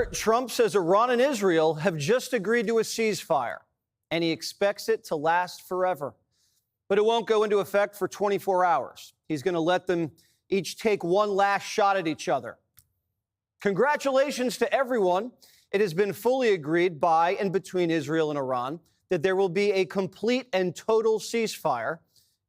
Trump says Iran and Israel have just agreed to a ceasefire, and he expects it to last forever. But it won't go into effect for 24 hours. He's going to let them each take one last shot at each other. Congratulations to everyone. It has been fully agreed by and between Israel and Iran that there will be a complete and total ceasefire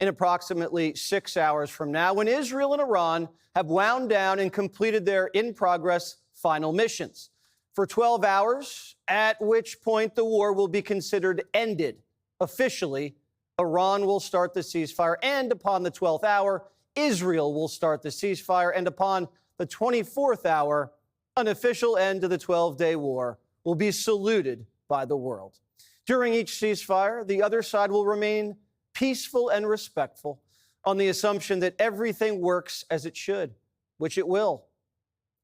in approximately 6 hours from now, when Israel and Iran have wound down and completed their in-progress final missions for 12 hours, at which point the war will be considered ended. Officially, Iran will start the ceasefire, and upon the 12th hour, Israel will start the ceasefire, and upon the 24th hour, an official end to the 12-day war will be saluted by the world. During each ceasefire, the other side will remain peaceful and respectful on the assumption that everything works as it should, which it will.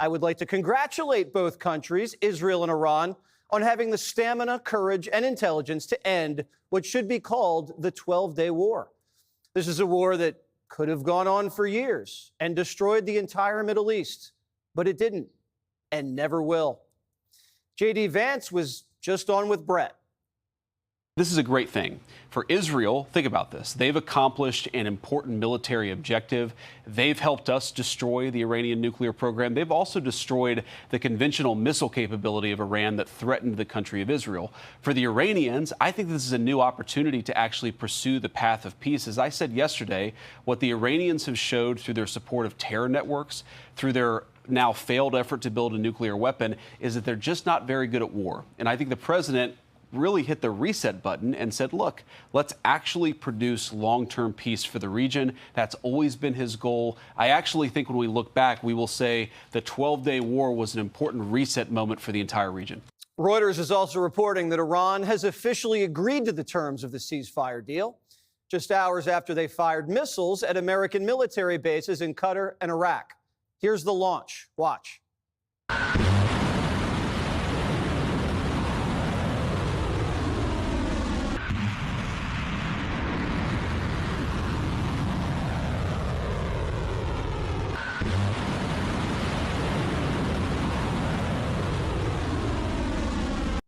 I would like to congratulate both countries, Israel and Iran, on having the stamina, courage, and intelligence to end what should be called the 12-day war. This is a war that could have gone on for years and destroyed the entire Middle East, but it didn't and never will. J.D. Vance was just on with Brett. This is a great thing. For Israel, think about this. They've accomplished an important military objective. They've helped us destroy the Iranian nuclear program. They've also destroyed the conventional missile capability of Iran that threatened the country of Israel. For the Iranians, I think this is a new opportunity to actually pursue the path of peace. As I said yesterday, what the Iranians have showed through their support of terror networks, through their now failed effort to build a nuclear weapon, is that they're just not very good at war. And I think the president really hit the reset button and said, look, let's actually produce long-term peace for the region. That's always been his goal. I actually think when we look back, we will say the 12-day war was an important reset moment for the entire region. Reuters is also reporting that Iran has officially agreed to the terms of the ceasefire deal, just hours after they fired missiles at American military bases in Qatar and Iraq. Here's the launch. Watch.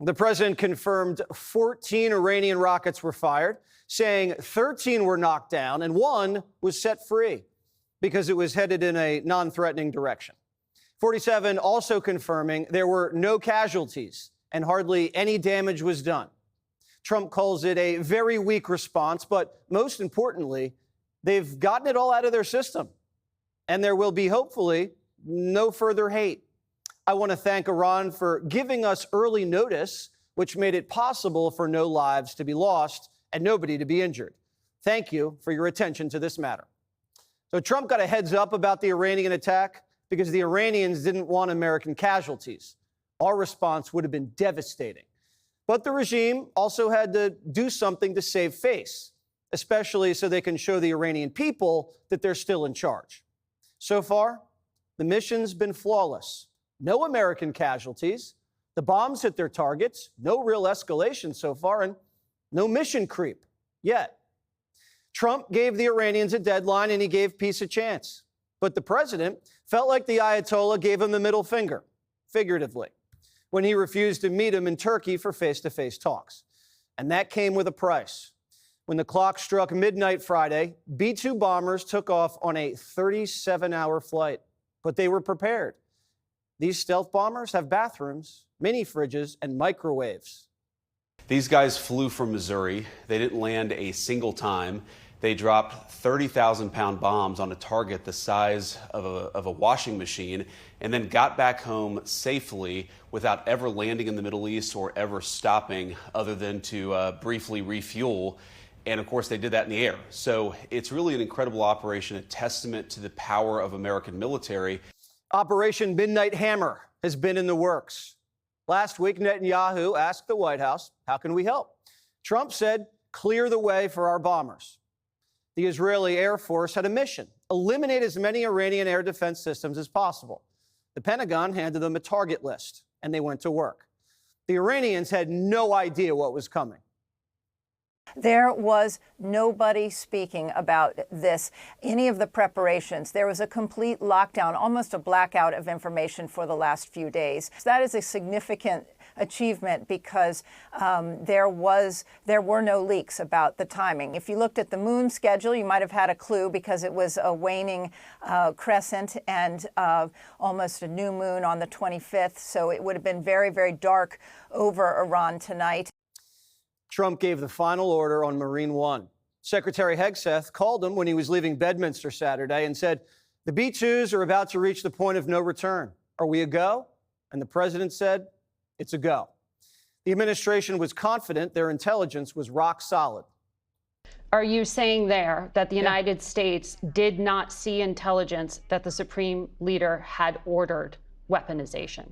The president confirmed 14 Iranian rockets were fired, saying 13 were knocked down and one was set free because it was headed in a non-threatening direction. 47 also confirming there were no casualties and hardly any damage was done. Trump calls it a very weak response, but most importantly, they've gotten it all out of their system, and there will be, hopefully, no further hate. I want to thank Iran for giving us early notice, which made it possible for no lives to be lost and nobody to be injured. Thank you for your attention to this matter. So Trump got a heads up about the Iranian attack because the Iranians didn't want American casualties. Our response would have been devastating. But the regime also had to do something to save face, especially so they can show the Iranian people that they're still in charge. So far, the mission's been flawless. No American casualties. The bombs hit their targets. No real escalation so far, and no mission creep yet. Trump gave the Iranians a deadline, and he gave peace a chance. But the president felt like the Ayatollah gave him the middle finger, figuratively, when he refused to meet him in Turkey for face-to-face talks. And that came with a price. When the clock struck midnight Friday, B-2 bombers took off on a 37-hour flight. But they were prepared. These stealth bombers have bathrooms, mini fridges, and microwaves. These guys flew from Missouri. They didn't land a single time. They dropped 30,000-pound bombs on a target the size of a washing machine and then got back home safely without ever landing in the Middle East or ever stopping other than to briefly refuel. And, of course, they did that in the air. So it's really an incredible operation, a testament to the power of American military. Operation Midnight Hammer has been in the works. Last week, Netanyahu asked the White House, how can we help? Trump said, clear the way for our bombers. The Israeli Air Force had a mission, eliminate as many Iranian air defense systems as possible. The Pentagon handed them a target list, and they went to work. The Iranians had no idea what was coming. There was nobody speaking about this, any of the preparations. There was a complete lockdown, almost a blackout of information for the last few days. That is a significant achievement because there were no leaks about the timing. If you looked at the moon schedule, you might have had a clue because it was a waning crescent and almost a new moon on the 25th. So it would have been very, very dark over Iran tonight. Trump gave the final order on Marine One. Secretary Hegseth called him when he was leaving Bedminster Saturday and said, the B-2s are about to reach the point of no return. Are we a go? And the president said, it's a go. The administration was confident their intelligence was rock solid. Are you saying there that the United States did not see intelligence that the Supreme Leader had ordered weaponization?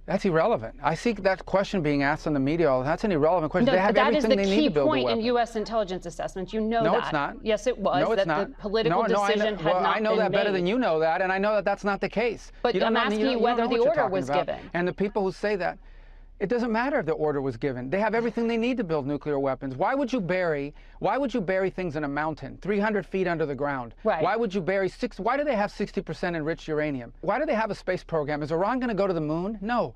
That's irrelevant. I see that question being asked in the media. That's an irrelevant question. No, they have that everything is they the need key to build point a weapon. in U.S. intelligence assessments. You know that. No, it's not. Yes, it was. No, it's that not. The political decision had not been made. I know that better than you know that, and I know that that's not the case. But I'm asking you whether the order was given. And the people who say that, it doesn't matter if the order was given. They have everything they need to build nuclear weapons. Why would you bury things in a mountain, 300 feet under the ground? Right. Why would you bury why do they have 60% enriched uranium? Why do they have a space program? Is Iran going to go to the moon? No.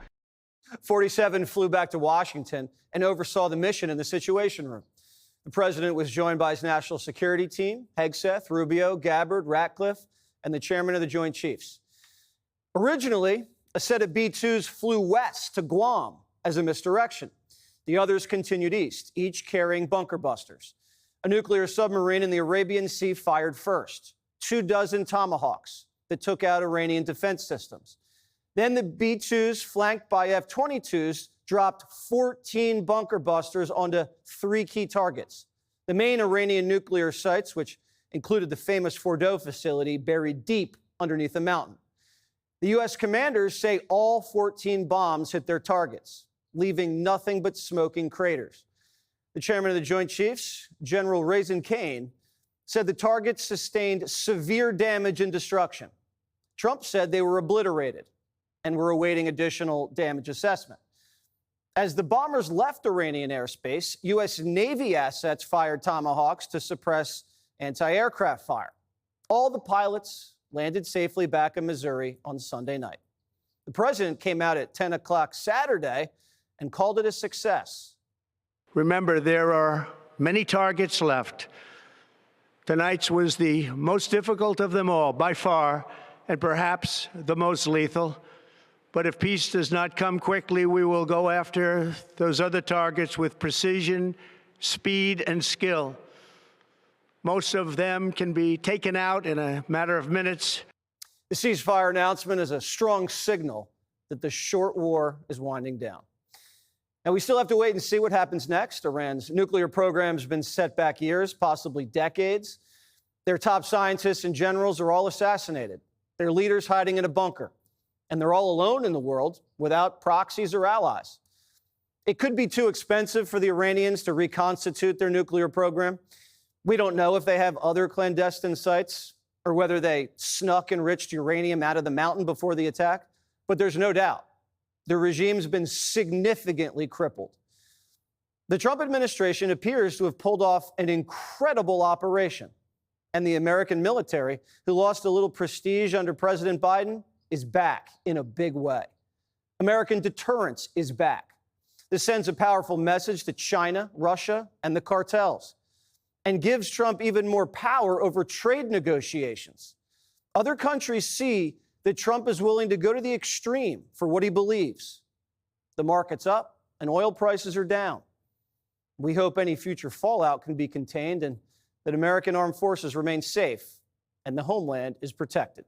47 flew back to Washington and oversaw the mission in the Situation Room. The president was joined by his national security team, Hegseth, Rubio, Gabbard, Ratcliffe, and the chairman of the Joint Chiefs. Originally, a set of B-2s flew west to Guam as a misdirection. The others continued east, each carrying bunker busters. A nuclear submarine in the Arabian Sea fired first, 24 Tomahawks that took out Iranian defense systems. Then the B-2s, flanked by F-22s, dropped 14 bunker busters onto 3 key targets. The main Iranian nuclear sites, which included the famous Fordow facility buried deep underneath a mountain. The U.S. commanders say all 14 bombs hit their targets, leaving nothing but smoking craters. The chairman of the Joint Chiefs, General Raisin Kane, said the targets sustained severe damage and destruction. Trump said they were obliterated and were awaiting additional damage assessment. As the bombers left Iranian airspace, U.S. Navy assets fired Tomahawks to suppress anti-aircraft fire. All the pilots landed safely back in Missouri on Sunday night. The president came out at 10 o'clock Saturday and called it a success. Remember, there are many targets left. Tonight's was the most difficult of them all, by far, and perhaps the most lethal. But if peace does not come quickly, we will go after those other targets with precision, speed, and skill. Most of them can be taken out in a matter of minutes. The ceasefire announcement is a strong signal that the short war is winding down. Now, we still have to wait and see what happens next. Iran's nuclear program has been set back years, possibly decades. Their top scientists and generals are all assassinated. Their leaders hiding in a bunker. And they're all alone in the world without proxies or allies. It could be too expensive for the Iranians to reconstitute their nuclear program. We don't know if they have other clandestine sites or whether they snuck enriched uranium out of the mountain before the attack, but there's no doubt the regime's been significantly crippled. The Trump administration appears to have pulled off an incredible operation, and the American military, who lost a little prestige under President Biden, is back in a big way. American deterrence is back. This sends a powerful message to China, Russia, and the cartels, and gives Trump even more power over trade negotiations. Other countries see that Trump is willing to go to the extreme for what he believes. The market's up and oil prices are down. We hope any future fallout can be contained and that American armed forces remain safe and the homeland is protected.